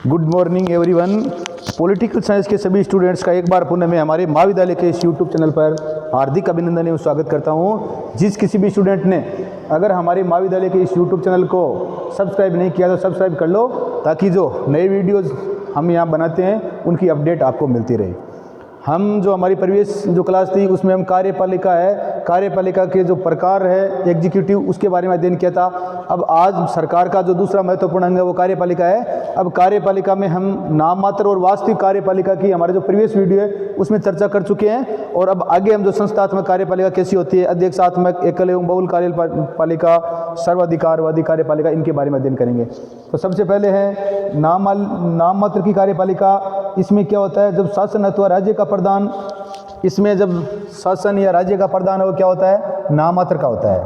Good morning everyone. Political science के सभी students का एक बार पुनः मैं हमारे महाविद्यालय के इस यूट्यूब चैनल पर हार्दिक अभिनंदन एवं स्वागत करता हूं। जिस किसी भी स्टूडेंट ने अगर हमारे महाविद्यालय के इस यूट्यूब चैनल को सब्सक्राइब नहीं किया तो सब्सक्राइब कर लो, ताकि जो नए वीडियोज़ हम यहाँ बनाते हैं उनकी अपडेट आपको मिलती रहे। हम जो हमारी प्रीवियस जो क्लास थी उसमें हम कार्यपालिका के जो प्रकार है एग्जीक्यूटिव, उसके बारे में अध्ययन किया था। अब आज सरकार का जो दूसरा महत्वपूर्ण अंग है वो कार्यपालिका है। अब कार्यपालिका में हम नाम मात्र और वास्तविक कार्यपालिका की हमारे जो प्रीवियस वीडियो है उसमें चर्चा कर चुके हैं, और अब आगे हम जो संस्थात्मक कार्यपालिका कैसी होती है, अध्यक्षात्मक, एकल एवं बहुल कार्यपालिका, सर्वाधिकारवादी कार्यपालिका, इनके बारे में अध्ययन करेंगे। तो सबसे पहले है नाम मात्र की कार्यपालिका। इसमें क्या होता है, जब शासन अथवा राज्य का प्रदान, इसमें जब शासन या राज्य का प्रदान है वो क्या होता है, नाम मात्र का होता है।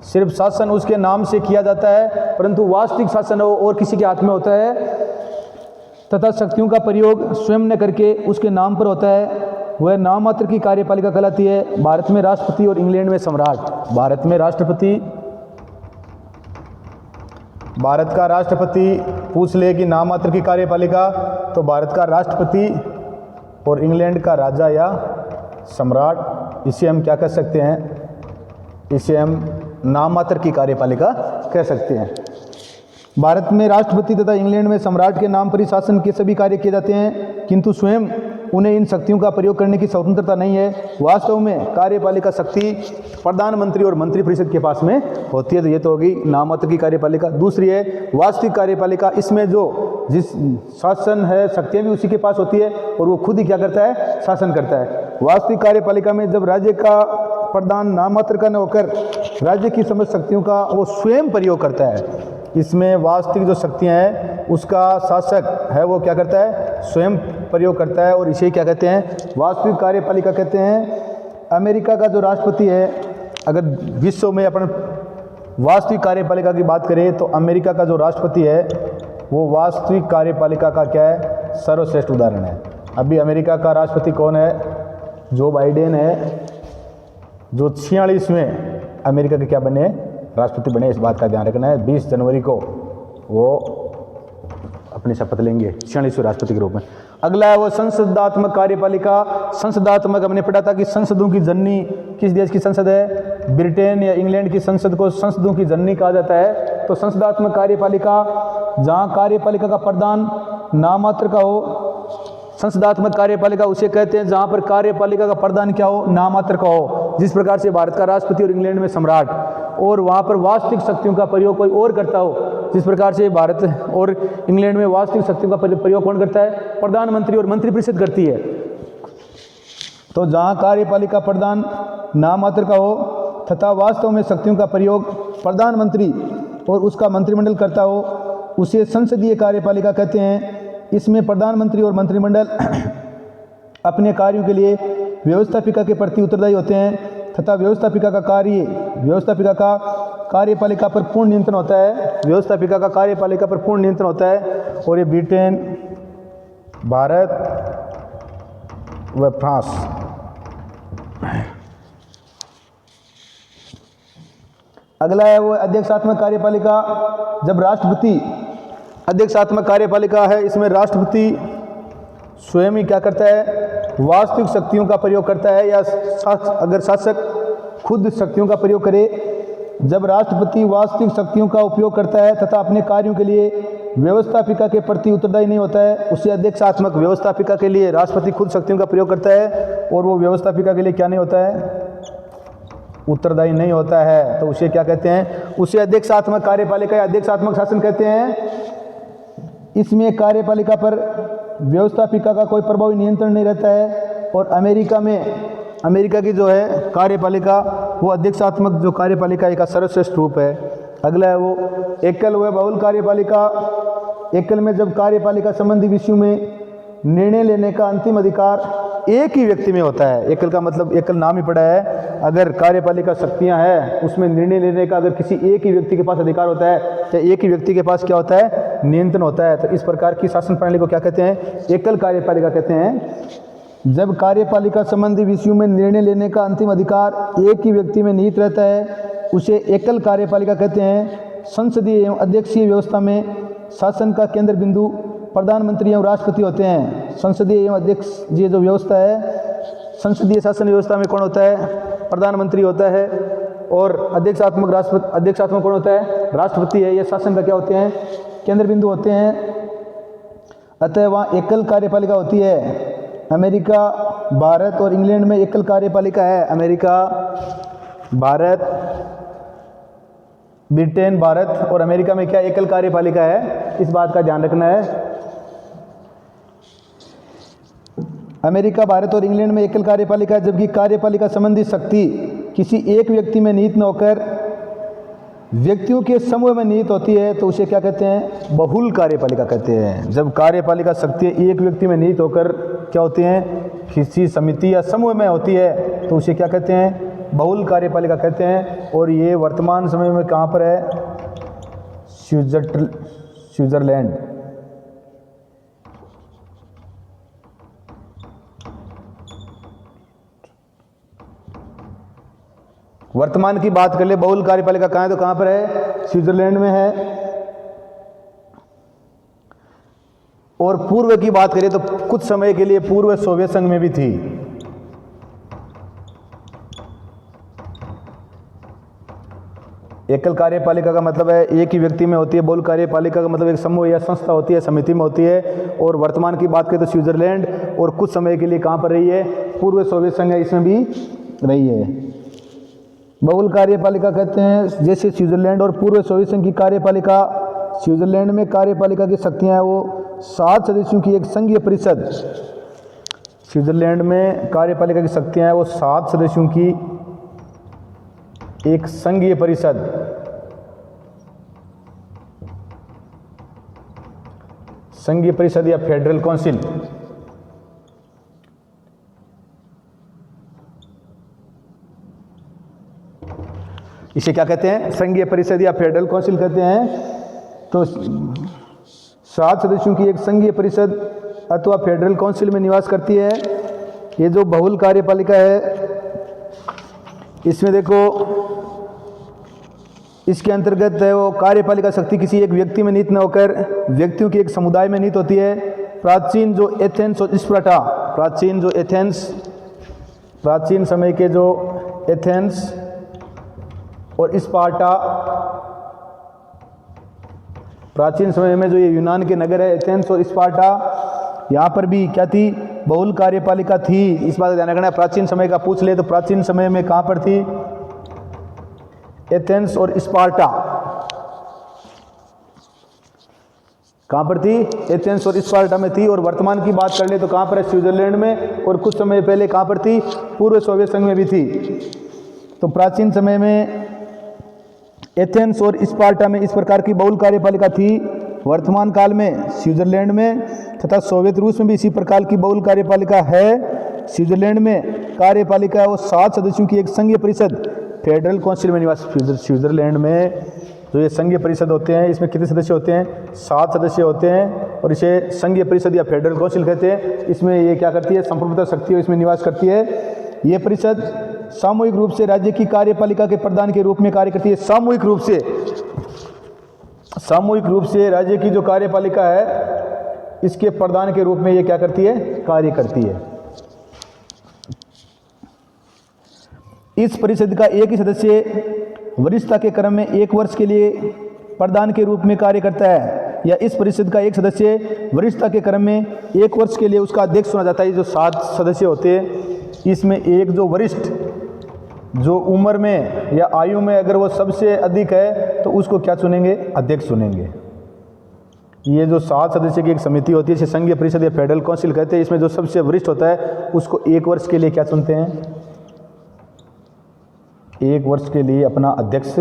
सिर्फ शासन उसके नाम से किया जाता है, परंतु वास्तविक शासन वो और किसी के हाथ में होता है, तथा शक्तियों का प्रयोग स्वयं न करके उसके नाम पर होता है। वह नाम मात्र की कार्यपालिका कहलाती है। भारत में राष्ट्रपति और इंग्लैंड में सम्राट। भारत का राष्ट्रपति पूछ ले कि नाम मात्र की कार्यपालिका, तो भारत का राष्ट्रपति और इंग्लैंड का राजा या सम्राट, इसे हम क्या कह सकते हैं, इसे हम नाम मात्र की कार्यपालिका कह सकते हैं। भारत में राष्ट्रपति तथा इंग्लैंड में सम्राट के नाम पर ही शासन के सभी कार्य किए जाते हैं, किंतु स्वयं उन्हें इन शक्तियों का प्रयोग करने की स्वतंत्रता नहीं है। वास्तव में कार्यपालिका शक्ति प्रधानमंत्री और मंत्रिपरिषद के पास में होती है। तो ये तो होगी नाम मात्र की कार्यपालिका। दूसरी है वास्तविक कार्यपालिका। इसमें जो जिस शासन है, शक्तियाँ भी उसी के पास होती है और वो खुद ही क्या करता है, शासन करता है। वास्तविक कार्यपालिका में जब राज्य का प्रदान नाम मात्र का न होकर राज्य की समस्त शक्तियों का वो स्वयं प्रयोग करता है। इसमें वास्तविक जो शक्तियाँ हैं उसका शासक है वो क्या करता है, स्वयं प्रयोग करता है, और इसे क्या कहते हैं, वास्तविक कार्यपालिका कहते हैं। अमेरिका का जो राष्ट्रपति है, अगर विश्व में अपन वास्तविक कार्यपालिका की बात करें तो अमेरिका का जो राष्ट्रपति है वो वास्तविक कार्यपालिका का क्या है, सर्वश्रेष्ठ उदाहरण है। अभी अमेरिका का राष्ट्रपति कौन है, जो बाइडेन है, जो 46वें अमेरिका के क्या बने, राष्ट्रपति बने। इस बात का ध्यान रखना है। 20 जनवरी को वो अपनी शपथ लेंगे 46वें राष्ट्रपति के रूप में। अगला है वो संसदात्मक कार्यपालिका। संसदात्मक हमने पढ़ा था कि संसदों की जननी किस देश की संसद है, ब्रिटेन या इंग्लैंड की संसद को संसदों की जननी कहा जाता है। तो संसदात्मक कार्यपालिका, जहाँ कार्यपालिका का प्रदान नाम मात्र का हो, संसदात्मक कार्यपालिका उसे कहते हैं जहाँ पर कार्यपालिका का प्रदान क्या हो, नाम मात्र का हो। जिस प्रकार से भारत का राष्ट्रपति और इंग्लैंड में सम्राट, और वहाँ पर वास्तविक शक्तियों का प्रयोग कोई और करता हो। जिस प्रकार से भारत और इंग्लैंड में वास्तविक शक्तियों का प्रयोग कौन करता है, प्रधानमंत्री और मंत्रिपरिषद करती है। तो जहाँ कार्यपालिका प्रदान नाम मात्र का हो तथा वास्तव में शक्तियों का प्रयोग प्रधानमंत्री और उसका मंत्रिमंडल करता हो, उसे संसदीय कार्यपालिका कहते हैं। इसमें प्रधानमंत्री और मंत्रिमंडल अपने कार्यों के लिए व्यवस्थापिका के प्रति उत्तरदायी होते हैं, तथा व्यवस्थापिका का कार्यपालिका पर पूर्ण नियंत्रण होता है। व्यवस्थापिका का कार्यपालिका पर पूर्ण नियंत्रण होता है, और ये ब्रिटेन, भारत व फ्रांस। अगला है वो अध्यक्षात्मक कार्यपालिका। जब राष्ट्रपति, अध्यक्षात्मक कार्यपालिका है, इसमें राष्ट्रपति स्वयं ही क्या करता है, वास्तविक शक्तियों का प्रयोग करता है, या अगर शासक खुद शक्तियों का प्रयोग करे। जब राष्ट्रपति वास्तविक शक्तियों का उपयोग करता है तथा अपने कार्यों के लिए व्यवस्थापिका के प्रति उत्तरदायी नहीं होता है, उसे अध्यक्षात्मक। व्यवस्थापिका के लिए राष्ट्रपति खुद शक्तियों का प्रयोग करता है और वो व्यवस्थापिका के लिए क्या नहीं होता है, उत्तरदायी नहीं होता है, तो उसे क्या कहते हैं, उसे अध्यक्षात्मक कार्यपालिका या अध्यक्षात्मक शासन कहते हैं। इसमें कार्यपालिका पर व्यवस्थापिका का कोई प्रभावी नियंत्रण नहीं रहता है, और अमेरिका की जो है कार्यपालिका वो अध्यक्षात्मक जो कार्यपालिका का सर्वश्रेष्ठ रूप है। अगला है वो एकल व बहुल कार्यपालिका। एकल में जब कार्यपालिका संबंधी विषयों में निर्णय लेने का अंतिम अधिकार एक ही व्यक्ति में होता है। एकल का मतलब, एकल नाम ही पड़ा है, अगर कार्यपालिका शक्तियां हैं उसमें निर्णय लेने का अगर किसी एक ही व्यक्ति के पास अधिकार होता है, या एक ही व्यक्ति के पास क्या होता है, नियंत्रण होता है। तो इस प्रकार की शासन प्रणाली को क्या कहते हैं, एकल कार्यपालिका कहते हैं। जब कार्यपालिका संबंधी विषयों में निर्णय लेने का अंतिम अधिकार एक ही व्यक्ति में निहित रहता है, उसे एकल कार्यपालिका कहते हैं। संसदीय एवं अध्यक्षीय व्यवस्था में शासन का केंद्र बिंदु प्रधानमंत्री एवं राष्ट्रपति होते हैं। संसदीय एवं अध्यक्षीय जो व्यवस्था है, संसदीय शासन व्यवस्था में कौन होता है? प्रधानमंत्री होता है। और अध्यक्षात्मक कौन होता है? राष्ट्रपति है। ये शासन का क्या होते हैं? केंद्र बिंदु होते हैं। अतः वहाँ एकल कार्यपालिका होती है। अमेरिका, भारत और इंग्लैंड में एकल कार्यपालिका है। अमेरिका, भारत, ब्रिटेन, भारत और अमेरिका में क्या एकल कार्यपालिका है? इस बात का ध्यान रखना है। अमेरिका, भारत और इंग्लैंड में एकल कार्यपालिका है, जबकि कार्यपालिका संबंधी शक्ति किसी एक व्यक्ति में निहित न होकर व्यक्तियों के समूह में निहित होती है तो उसे क्या कहते हैं? बहुल कार्यपालिका कहते हैं। जब कार्यपालिका शक्ति एक व्यक्ति में निहित होकर क्या होती हैं? किसी समिति या समूह में होती है तो उसे क्या कहते हैं? बहुल कार्यपालिका कहते हैं। और ये वर्तमान समय में कहाँ पर है? स्विट्जरलैंड। वर्तमान की बात कर ले, बहुल कार्यपालिका कहाँ है तो कहाँ पर है? स्विट्जरलैंड में है। और पूर्व की बात करें तो कुछ समय के लिए पूर्व सोवियत संघ में भी थी। एकल कार्यपालिका का मतलब है एक ही व्यक्ति में होती है। बहुल कार्यपालिका का मतलब एक समूह या संस्था होती है, समिति में होती है। और वर्तमान की बात करें तो स्विट्जरलैंड, और कुछ समय के लिए कहाँ पर रही है? पूर्व सोवियत संघ है, इसमें भी रही है। बहुल कार्यपालिका कहते हैं जैसे स्विट्जरलैंड और पूर्व सोवियत संघ की कार्यपालिका। स्विट्जरलैंड में कार्यपालिका की शक्तियां हैं वो 7 सदस्यों की एक संघीय परिषद। स्विट्जरलैंड में कार्यपालिका की शक्तियां हैं वो 7 सदस्यों की एक संघीय परिषद। संघीय परिषद या फेडरल काउंसिल। इसे क्या कहते हैं? संघीय परिषद या फेडरल काउंसिल कहते हैं। तो 7 सदस्यों की एक संघीय परिषद अथवा फेडरल काउंसिल में निवास करती है। ये जो बहुल कार्यपालिका है इसमें देखो, इसके अंतर्गत है वो कार्यपालिका शक्ति किसी एक व्यक्ति में निहित न होकर व्यक्तियों के एक समुदाय में निहित होती है। प्राचीन जो एथेंस और स्पार्टा, प्राचीन समय के जो एथेंस और स्पार्टा, प्राचीन समय में जो ये यूनान के नगर है एथेंस और स्पार्टा, यहाँ पर भी क्या थी? बहुल कार्यपालिका थी। इस बात का ध्यान रखना है। प्राचीन समय का पूछ ले तो प्राचीन समय में कहाँ पर थी? एथेंस और स्पार्टा। कहाँ पर थी? एथेंस और स्पार्टा में थी। और वर्तमान की बात कर ले तो कहाँ पर है? स्विट्जरलैंड में। और कुछ समय पहले कहाँ पर थी? पूर्व सोवियत संघ में भी थी। तो प्राचीन समय में एथेंस और स्पार्टा में इस प्रकार की बहुल कार्यपालिका थी। वर्तमान काल में स्विट्जरलैंड में तथा सोवियत रूस में भी इसी प्रकार की बहुल कार्यपालिका है। स्विट्जरलैंड में कार्यपालिका है वो 7 सदस्यों की एक संघीय परिषद फेडरल काउंसिल में निवास। स्विट्जरलैंड में जो ये संघीय परिषद होते हैं इसमें कितने सदस्य होते हैं? 7 सदस्य होते हैं। और इसे संघीय परिषद या फेडरल काउंसिल कहते हैं। इसमें ये क्या करती है? संप्रभुता शक्ति इसमें निवास करती है। ये परिषद सामूहिक रूप से राज्य की कार्यपालिका के प्रधान के रूप में कार्य करती है। सामूहिक रूप से राज्य की जो कार्यपालिका है इसके प्रधान के रूप में ये क्या करती है? कार्य करती है। इस परिषद का एक ही सदस्य वरिष्ठता के क्रम में 1 वर्ष के लिए प्रधान के रूप में कार्य करता है, या इस परिषद का एक सदस्य वरिष्ठता के क्रम में 1 वर्ष के लिए उसका अध्यक्ष चुना जाता है। जो 7 सदस्य होते हैं इसमें एक जो वरिष्ठ, जो उम्र में या आयु में अगर वो सबसे अधिक है तो उसको क्या चुनेंगे? अध्यक्ष चुनेंगे। ये जो 7 सदस्य की एक समिति होती है इसे संघीय परिषद या फेडरल काउंसिल कहते हैं। इसमें जो सबसे वरिष्ठ होता है उसको 1 वर्ष के लिए क्या चुनते हैं? 1 वर्ष के लिए अपना अध्यक्ष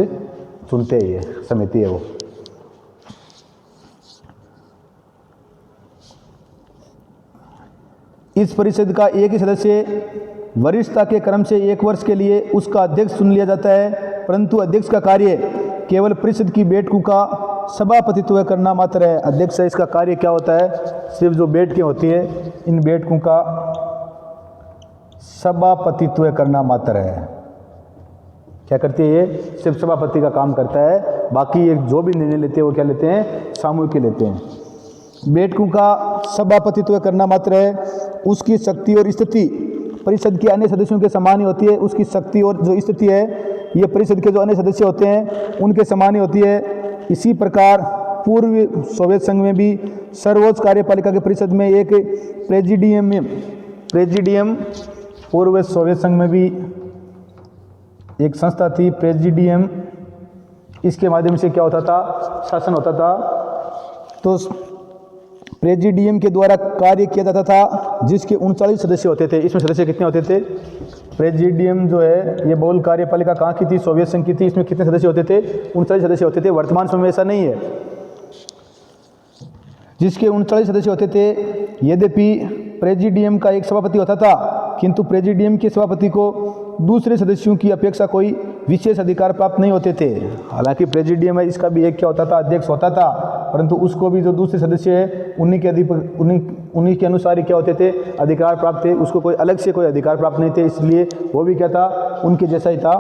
चुनते हैं। ये समिति है वो। इस परिषद का एक ही सदस्य वरिष्ठता के क्रम से 1 वर्ष के लिए उसका अध्यक्ष चुन लिया जाता है, परंतु अध्यक्ष का कार्य केवल परिषद की बैठकों का सभापतित्व करना मात्र है। अध्यक्ष है इसका कार्य क्या होता है? सिर्फ जो बैठकें होती है इन बैठकों का सभापतित्व करना मात्र है। क्या करती है? ये सिर्फ सभापति का काम करता है। बाकी ये जो भी निर्णय लेते हैं वो क्या लेते हैं? सामूहिक के लेते हैं। बैठकों का सभापतित्व करना मात्र है, उसकी शक्ति और स्थिति परिषद के अन्य सदस्यों के समान ही होती है। उसकी शक्ति और जो स्थिति है ये परिषद के जो अन्य सदस्य होते हैं उनके समान ही होती है। इसी प्रकार पूर्व सोवियत संघ में भी सर्वोच्च कार्यपालिका के परिषद में एक प्रेजिडियम पूर्व सोवियत संघ में भी एक संस्था थी प्रेजिडियम। इसके माध्यम से क्या होता था, शासन होता था। तो प्रेजिडियम के द्वारा कार्य किया जाता था, जिसके 39 सदस्य होते थे। इसमें सदस्य कितने होते थे? प्रेजिडियम जो है ये बहुल कार्यपालिका कहाँ की थी? सोवियत संघ की थी। इसमें कितने सदस्य होते थे? 39 सदस्य होते थे। वर्तमान समय में ऐसा नहीं है, जिसके 39 सदस्य होते थे। यद्यपि प्रेजिडियम का एक सभापति होता था, किंतु प्रेजिडियम के सभापति को दूसरे सदस्यों की अपेक्षा कोई विशेष अधिकार प्राप्त नहीं होते थे। हालांकि प्रेजिडियम है, इसका भी एक क्या होता था, अध्यक्ष होता था, परंतु उसको भी जो दूसरे सदस्य है उन्हीं के अनुसार ही क्या होते थे, अधिकार प्राप्त थे। उसको कोई अलग से कोई अधिकार प्राप्त नहीं थे, इसलिए वो भी क्या था, उनके जैसा ही था।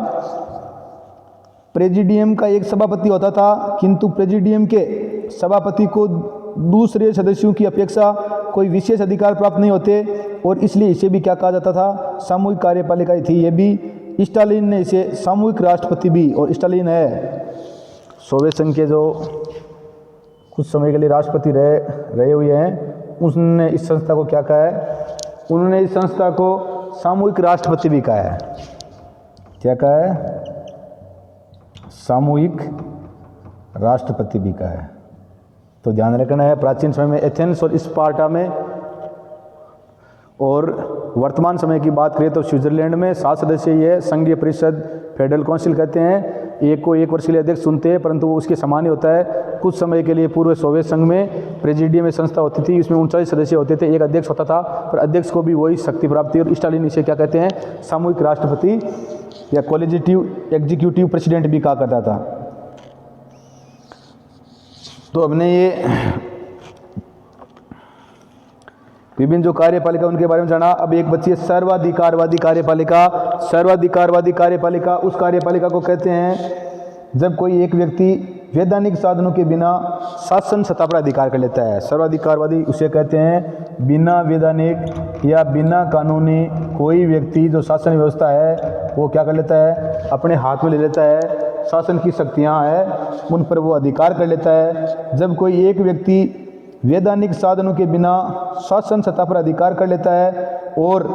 प्रेजिडियम का एक सभापति होता था, किंतु प्रेजिडियम के सभापति को दूसरे सदस्यों की अपेक्षा कोई विशेष अधिकार प्राप्त नहीं होते, और इसलिए इसे भी क्या कहा जाता था, सामूहिक कार्यपालिका ही थी। ये भी स्टालिन ने इसे सामूहिक राष्ट्रपति भी, और स्टालिन है सोवियत संघ के जो कुछ समय के लिए राष्ट्रपति रहे हुए हैं, उसने इस संस्था को क्या कहा है, उन्होंने इस संस्था को सामूहिक राष्ट्रपति भी कहा है। क्या कहा है? सामूहिक राष्ट्रपति भी कहा है। तो ध्यान रखना है, प्राचीन समय में एथेंस और स्पार्टा में, और वर्तमान समय की बात करें तो स्विट्जरलैंड में 7 सदस्य ये संघीय परिषद फेडरल काउंसिल कहते हैं। एक को 1 वर्ष के लिए अध्यक्ष चुनते हैं, परंतु वो उसके समान ही होता है। कुछ समय के लिए पूर्व सोवियत संघ में प्रेजिडियम में संस्था होती थी, इसमें 39 सदस्य होते थे, एक अध्यक्ष होता था, पर अध्यक्ष को भी वही शक्ति प्राप्त थी। और स्टालिन इसे क्या कहते हैं, सामूहिक राष्ट्रपति या कोलेजिटिव एग्जीक्यूटिव प्रेसिडेंट भी कहा करता था। तो हमने ये विभिन्न जो कार्यपालिका उनके बारे में जाना। अब एक बच्ची है सर्वाधिकारवादी कार्यपालिका। सर्वाधिकारवादी कार्यपालिका उस कार्यपालिका को कहते हैं जब कोई एक व्यक्ति वैधानिक साधनों के बिना शासन सत्ता पर अधिकार कर लेता है। सर्वाधिकारवादी उसे कहते हैं बिना वैधानिक या बिना कानूनी कोई व्यक्ति जो शासन व्यवस्था है वो क्या कर लेता है, अपने हाथ में ले लेता है। शासन की शक्तियाँ हैं उन पर वो अधिकार कर लेता है। जब कोई एक व्यक्ति वैधानिक साधनों के बिना शासन सत्ता पर अधिकार कर लेता है और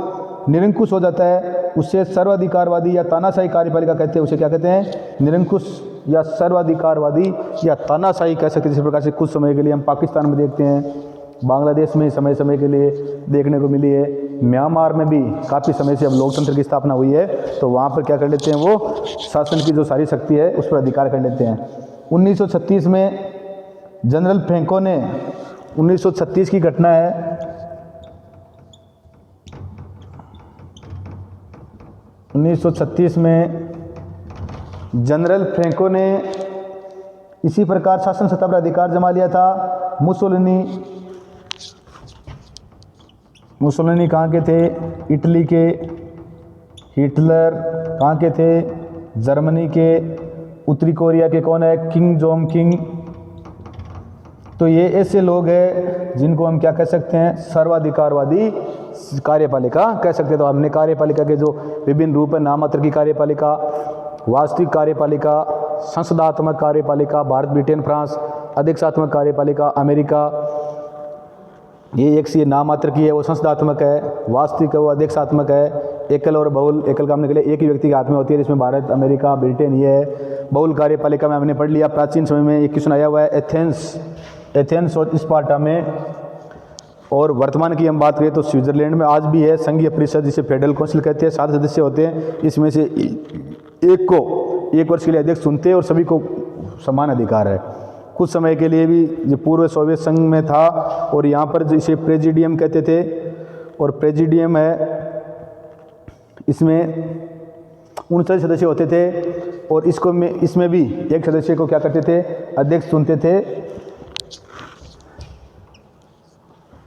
निरंकुश हो जाता है, उसे सर्वाधिकारवादी या तानाशाही कार्यपालिका कहते हैं। उसे क्या कहते हैं, निरंकुश या सर्वाधिकारवादी या तानाशाही कह सकते हैं। इसी प्रकार से कुछ समय के लिए हम पाकिस्तान में देखते हैं, बांग्लादेश में समय समय के लिए देखने को मिली है, म्यांमार में भी काफ़ी समय से अब लोकतंत्र की स्थापना हुई है, तो वहाँ पर क्या कर लेते हैं, वो शासन की जो सारी शक्ति है उस पर अधिकार कर लेते हैं। 1936 में जनरल फ्रैंको ने 1936 की घटना है, 1936 में जनरल फ्रैंको ने इसी प्रकार शासन सत्ता पर अधिकार जमा लिया था। मुसोलिनी कहाँ के थे, इटली के। हिटलर कहाँ के थे, जर्मनी के। उत्तरी कोरिया के कौन है, किंग जोंग किंग। तो ये ऐसे लोग हैं जिनको हम क्या कह सकते हैं, सर्वाधिकारवादी कार्यपालिका कह सकते हैं। तो हमने कार्यपालिका के जो विभिन्न रूप है, नाममात्र की कार्यपालिका, वास्तविक कार्यपालिका, संसदात्मक कार्यपालिका, भारत, ब्रिटेन, फ्रांस, अध्यक्षात्मक कार्यपालिका, अमेरिका, ये एक सी नाममात्र की है वो संसदात्मक है, वास्तविक है वो अध्यक्षात्मक है। एकल और बहुल, एकल काम के लिए एक ही व्यक्ति के हाथ में होती है, जिसमें भारत, अमेरिका, ब्रिटेन ये है। बहुल कार्यपालिका में हमने पढ़ लिया, प्राचीन समय में एक क्वेश्चन आया हुआ है एथेंस और स्पार्टा में। और वर्तमान की हम बात करें तो स्विट्जरलैंड में आज भी है संघीय परिषद, जिसे फेडरल काउंसिल कहते हैं। 7 सदस्य होते हैं, इसमें से एक को 1 वर्ष के लिए अध्यक्ष चुनते हैं और सभी को समान अधिकार है। कुछ समय के लिए भी जो पूर्व सोवियत संघ में था, और यहाँ पर जिसे प्रेजिडियम कहते थे, और प्रेजिडियम है इसमें 39 सदस्य होते थे, और इसमें भी एक सदस्य को क्या करते थे, अध्यक्ष चुनते थे,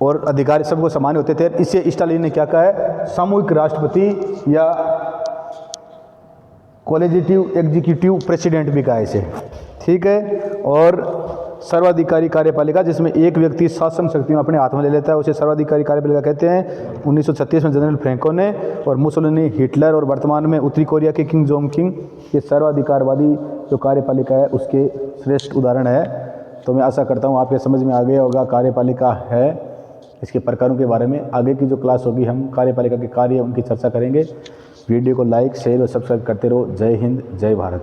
और अधिकारी सबको समान होते थे। इसे स्टालिन ने क्या कहा है, सामूहिक राष्ट्रपति या कोलेजिटिव एग्जीक्यूटिव प्रेसिडेंट भी कहा है इसे, ठीक है। और सर्वाधिकारी कार्यपालिका, जिसमें एक व्यक्ति शासन शक्ति में अपने हाथ में ले लेता है, उसे सर्वाधिकारी कार्यपालिका कहते हैं। 1936 में जनरल फ्रैंको ने और मुसोलिनी, हिटलर और वर्तमान में उत्तरी कोरिया के किंग जोंग किंग, ये सर्वाधिकारवादी जो कार्यपालिका है उसके श्रेष्ठ उदाहरण है। तो मैं आशा करता हूँ आपके समझ में आ गया होगा कार्यपालिका है, इसके प्रकारों के बारे में। आगे की जो क्लास होगी हम कार्यपालिका के कार्य उनकी चर्चा करेंगे। वीडियो को लाइक, शेयर और सब्सक्राइब करते रहो। जय हिंद, जय भारत।